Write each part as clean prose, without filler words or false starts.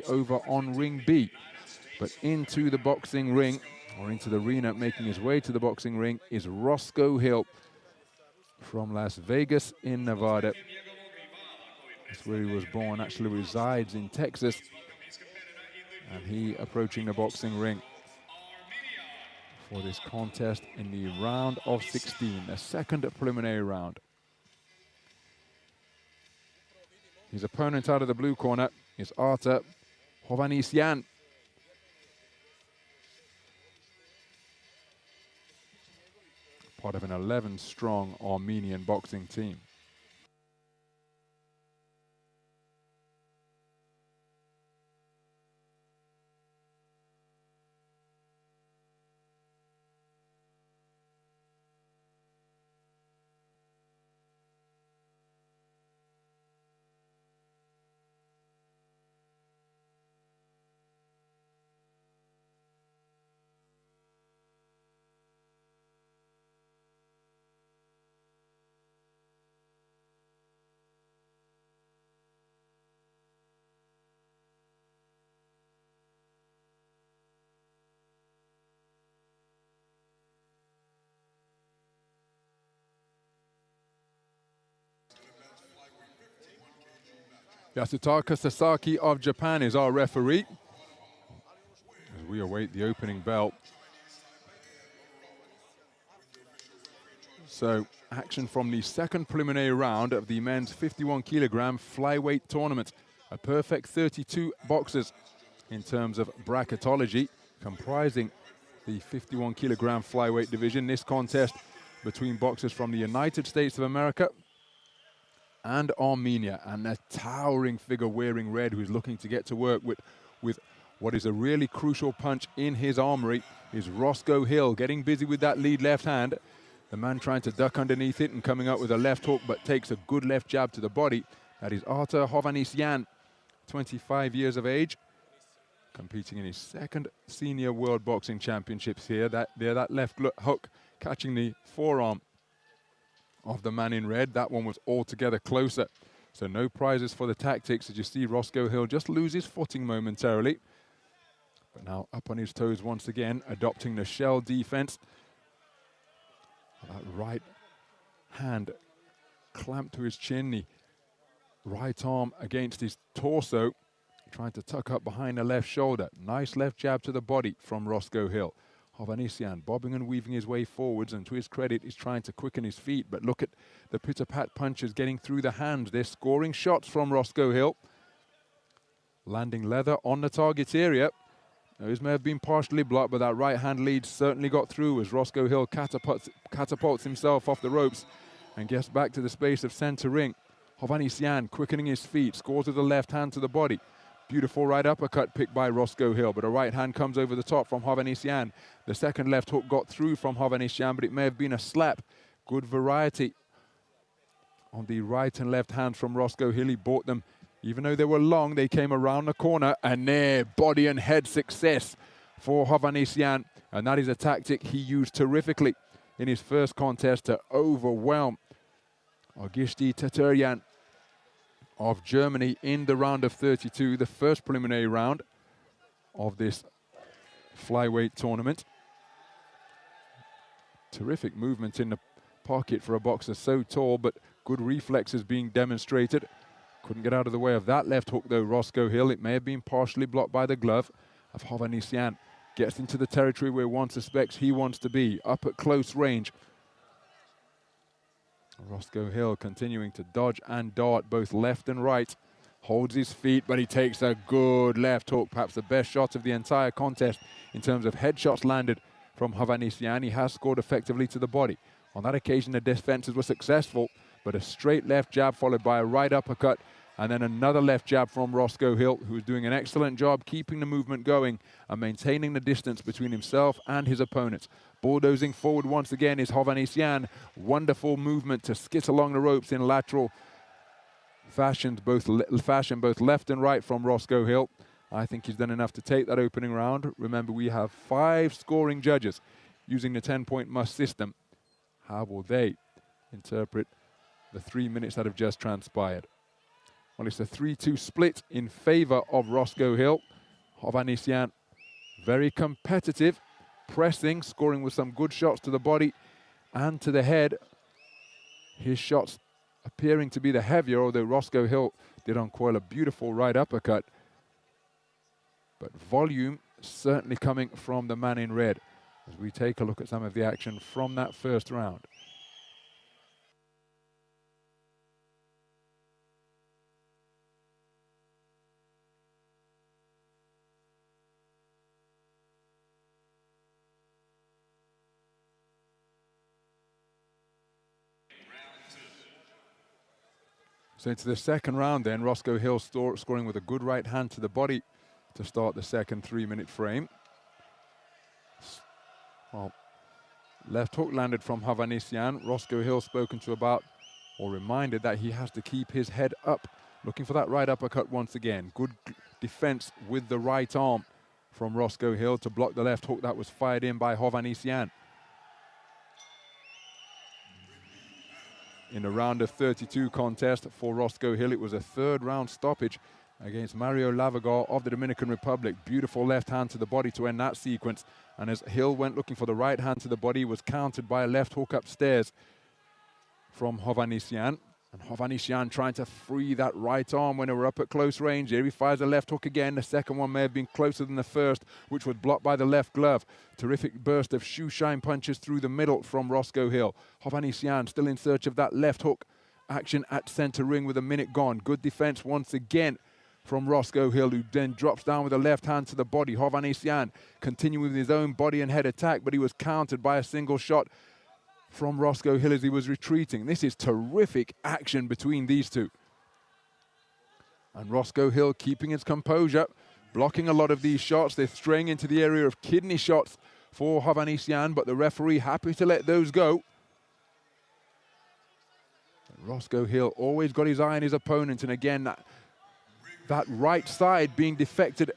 over on ring B. But into the boxing ring, or into the arena, making his way to the boxing ring, is Roscoe Hill from Las Vegas in Nevada. That's where he was born, actually resides in Texas. And he approaching the boxing ring for this contest in the round of 16, the second preliminary round. His opponent out of the blue corner is Artur HOVHANNISYAN. Part of an 11-strong Armenian boxing team. Yasutaka Sasaki of Japan is our referee as we await the opening bell. So, action from the second preliminary round of the men's 51-kilogram flyweight tournament. A perfect 32 boxers in terms of bracketology, comprising the 51-kilogram flyweight division. This contest between boxers from the United States of America and Armenia, and a towering figure wearing red who's looking to get to work with what is a really crucial punch in his armory is Roscoe Hill, getting busy with that lead left hand. The man trying to duck underneath it and coming up with a left hook, but takes a good left jab to the body. That is Artur HOVHANNISYAN, 25 years of age, competing in his second senior world boxing championships here. That left hook catching the forearm of the man in red. That one was altogether closer. So no prizes for the tactics, as you see Roscoe Hill just lose his footing momentarily. But now up on his toes once again, adopting the shell defense. That right hand clamped to his chin, the right arm against his torso, trying to tuck up behind the left shoulder. Nice left jab to the body from Roscoe Hill. HOVHANNISYAN bobbing and weaving his way forwards, and to his credit, he's trying to quicken his feet. But look at the pitter-pat punches getting through the hands. They're scoring shots from Roscoe Hill. Landing leather on the target area. Those may have been partially blocked, but that right hand lead certainly got through as Roscoe Hill catapults himself off the ropes and gets back to the space of center ring. HOVHANNISYAN quickening his feet, scores with the left hand to the body. Beautiful right uppercut picked by Roscoe Hill, but a right hand comes over the top from HOVHANNISYAN. The second left hook got through from HOVHANNISYAN, but it may have been a slap. Good variety on the right and left hands from Roscoe Hill. He bought them. Even though they were long, they came around the corner, and there, body and head success for HOVHANNISYAN. And that is a tactic he used terrifically in his first contest to overwhelm Augusti Tataryan of Germany in the round of 32, the first preliminary round of this flyweight tournament. Terrific movement in the pocket for a boxer so tall, but good reflexes being demonstrated. Couldn't get out of the way of that left hook though, Roscoe Hill. It may have been partially blocked by the glove of HOVHANNISYAN. Gets into the territory where one suspects he wants to be, up at close range. Roscoe Hill continuing to dodge and dart both left and right. Holds his feet, but he takes a good left hook, perhaps the best shot of the entire contest in terms of headshots landed from HOVHANNISYAN. He has scored effectively to the body. On that occasion, the defenses were successful, but a straight left jab followed by a right uppercut, and then another left jab from Roscoe Hill, who's doing an excellent job keeping the movement going and maintaining the distance between himself and his opponents. Bulldozing forward once again is HOVHANNISYAN. Wonderful movement to skit along the ropes in lateral fashion, both left and right from Roscoe Hill. I think he's done enough to take that opening round. Remember, we have 5 scoring judges using the 10-point must system. How will they interpret the 3 minutes that have just transpired? Well, it's a 3-2 split in favor of Roscoe Hill. HOVHANNISYAN very competitive, pressing, scoring with some good shots to the body and to the head. His shots appearing to be the heavier, although Roscoe Hill did uncoil a beautiful right uppercut. But volume certainly coming from the man in red as we take a look at some of the action from that first round. So into the second round then, Roscoe Hill scoring with a good right hand to the body to start the second 3-minute frame. Well, left hook landed from HOVHANNISYAN. Roscoe Hill spoken to about, or reminded that he has to keep his head up, looking for that right uppercut once again. Good defense with the right arm from Roscoe Hill to block the left hook that was fired in by HOVHANNISYAN. In a round of 32 contest for Roscoe Hill, it was a third round stoppage against Mario Lavagar of the Dominican Republic. Beautiful left hand to the body to end that sequence. And as Hill went looking for the right hand to the body, he was countered by a left hook upstairs from HOVHANNISYAN. And HOVHANNISYAN trying to free that right arm when they were up at close range. Here he fires a left hook again. The second one may have been closer than the first, which was blocked by the left glove. Terrific burst of shoe shine punches through the middle from Roscoe Hill. HOVHANNISYAN still in search of that left hook action at center ring with a minute gone. Good defense once again from Roscoe Hill, who then drops down with a left hand to the body. HOVHANNISYAN continuing with his own body and head attack, but he was countered by a single shot from Roscoe Hill as he was retreating. This is terrific action between these two. And Roscoe Hill keeping his composure, blocking a lot of these shots. They're straying into the area of kidney shots for HOVHANNISYAN, but the referee happy to let those go. Roscoe Hill always got his eye on his opponent, and again, that right side being defended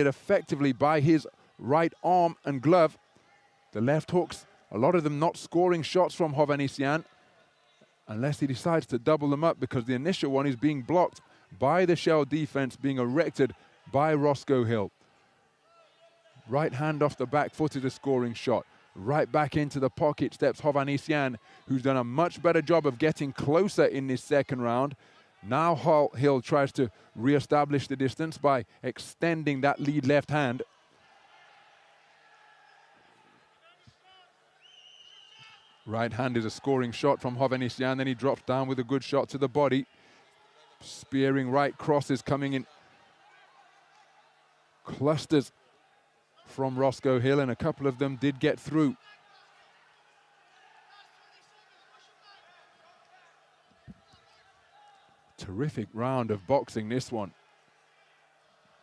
effectively by his right arm and glove. The left hooks, a lot of them not scoring shots from HOVHANNISYAN unless he decides to double them up, because the initial one is being blocked by the shell defense being erected by Roscoe Hill. Right hand off the back foot is a scoring shot. Right back into the pocket steps HOVHANNISYAN, who's done a much better job of getting closer in this second round. Now Hill tries to re-establish the distance by extending that lead left hand. Right hand is a scoring shot from HOVHANNISYAN, then he drops down with a good shot to the body. Spearing right crosses coming in clusters from Roscoe Hill, and a couple of them did get through. Terrific round of boxing, this one.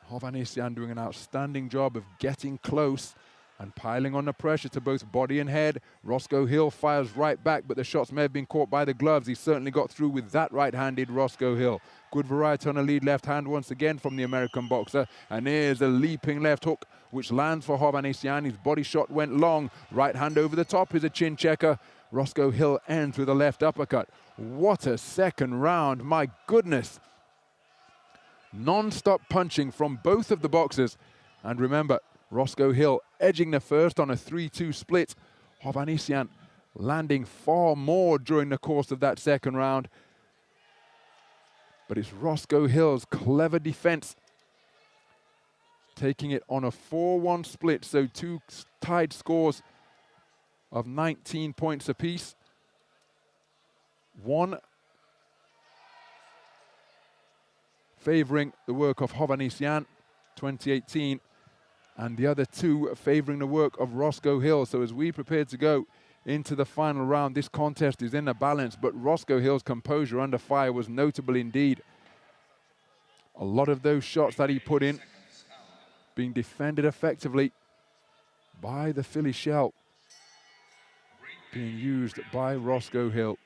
HOVHANNISYAN doing an outstanding job of getting close and piling on the pressure to both body and head. Roscoe Hill fires right back, but the shots may have been caught by the gloves. He certainly got through with that right-handed Roscoe Hill. Good variety on a lead left hand once again from the American boxer. And here's a leaping left hook, which lands for HOVHANNISYAN. His body shot went long. Right hand over the top is a chin checker. Roscoe Hill ends with a left uppercut. What a second round, my goodness. Non-stop punching from both of the boxers. And remember, Roscoe Hill edging the first on a 3-2 split. HOVHANNISYAN landing far more during the course of that second round. But it's Roscoe Hill's clever defense taking it on a 4-1 split. So two tied scores of 19 points apiece. One favoring the work of HOVHANNISYAN, 2018, and the other two favoring the work of Roscoe Hill. So as we prepare to go into the final round, this contest is in the balance, but Roscoe Hill's composure under fire was notable indeed. A lot of those shots that he put in being defended effectively by the Philly shell, being used by Roscoe Hill.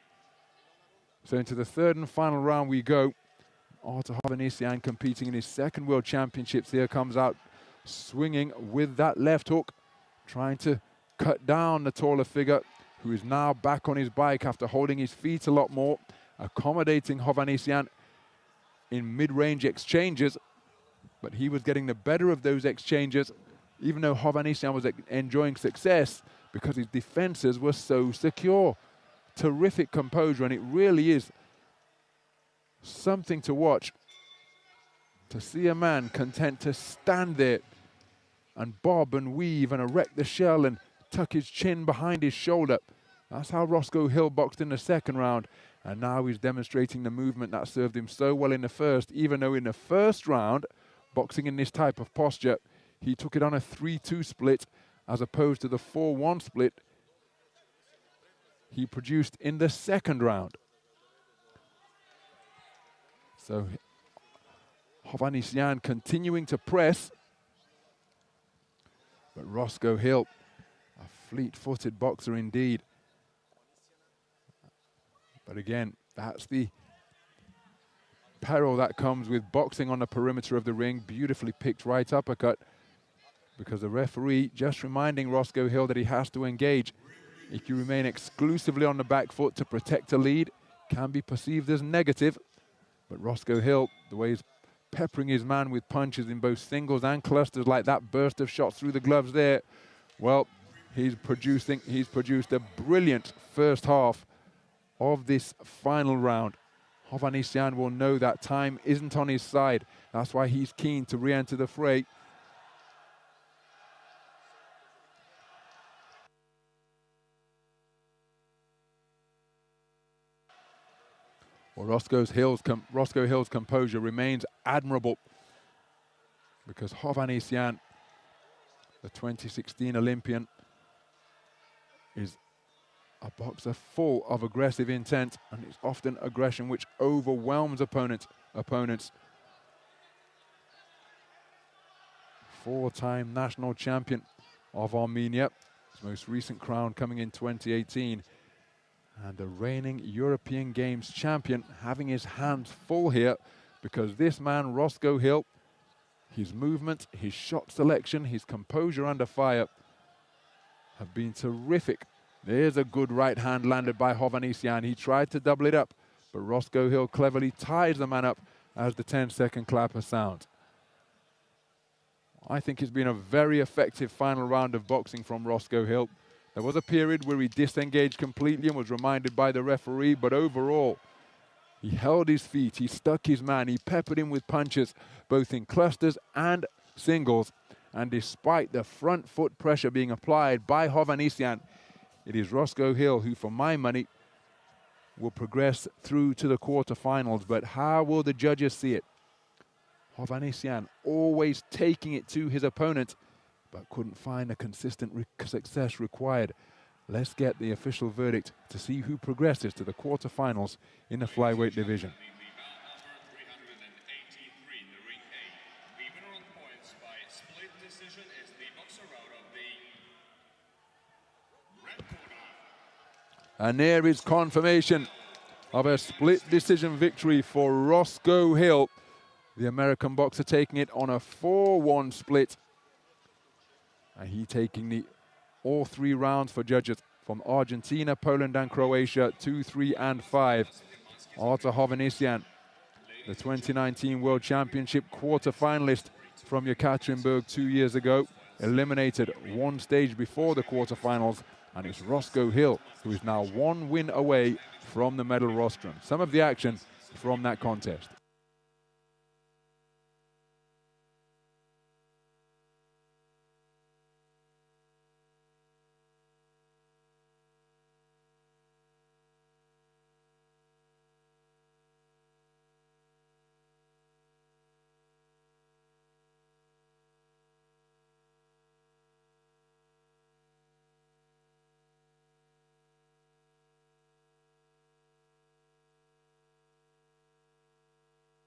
So into the third and final round we go. Artur HOVHANNISYAN competing in his second World Championships here, comes out swinging with that left hook, trying to cut down the taller figure, who is now back on his bike after holding his feet a lot more, accommodating HOVHANNISYAN in mid-range exchanges, but he was getting the better of those exchanges, even though HOVHANNISYAN was enjoying success because his defenses were so secure. Terrific composure, and it really is something to watch. To see a man content to stand there and bob and weave and erect the shell and tuck his chin behind his shoulder. That's how Roscoe Hill boxed in the second round. And now he's demonstrating the movement that served him so well in the first, even though in the first round, boxing in this type of posture, he took it on a 3-2 split as opposed to the 4-1 split he produced in the second round. So HOVHANNISYAN continuing to press, but Roscoe Hill, a fleet-footed boxer indeed. But again, that's the peril that comes with boxing on the perimeter of the ring. Beautifully picked right uppercut, because the referee just reminding Roscoe Hill that he has to engage. If you remain exclusively on the back foot to protect a lead, can be perceived as negative. But Roscoe Hill, the way he's peppering his man with punches in both singles and clusters, like that burst of shots through the gloves there, well, he's produced a brilliant first half of this final round. HOVHANNISYAN will know that time isn't on his side. That's why he's keen to re-enter the fray. Well, Roscoe Hill's composure remains admirable, because HOVHANNISYAN, the 2016 Olympian, is a boxer full of aggressive intent, and it's often aggression which overwhelms opponents. Four-time national champion of Armenia, his most recent crown coming in 2018, and the reigning European Games champion, having his hands full here, because this man, Roscoe Hill, his movement, his shot selection, his composure under fire have been terrific. There's a good right hand landed by HOVHANNISYAN. He tried to double it up, but Roscoe Hill cleverly ties the man up as the 10-second clapper sounds. I think it's been a very effective final round of boxing from Roscoe Hill. There was a period where he disengaged completely and was reminded by the referee, but overall, he held his feet, he stuck his man, he peppered him with punches, both in clusters and singles. And despite the front foot pressure being applied by HOVHANNISYAN, it is Roscoe Hill who, for my money, will progress through to the quarterfinals. But how will the judges see it? HOVHANNISYAN always taking it to his opponent, but couldn't find the consistent success required. Let's get the official verdict to see who progresses to the quarterfinals in the flyweight division. And there is confirmation of a split decision victory for Roscoe Hill. The American boxer taking it on a 4-1 split. And he taking all 3 rounds for judges from Argentina, Poland and Croatia, 2, 3 and 5. Artur HOVHANNISYAN, the 2019 World Championship quarter-finalist from Yekaterinburg 2 years ago, eliminated one stage before the quarterfinals. And it's Roscoe Hill who is now 1 win away from the medal rostrum. Some of the action from that contest.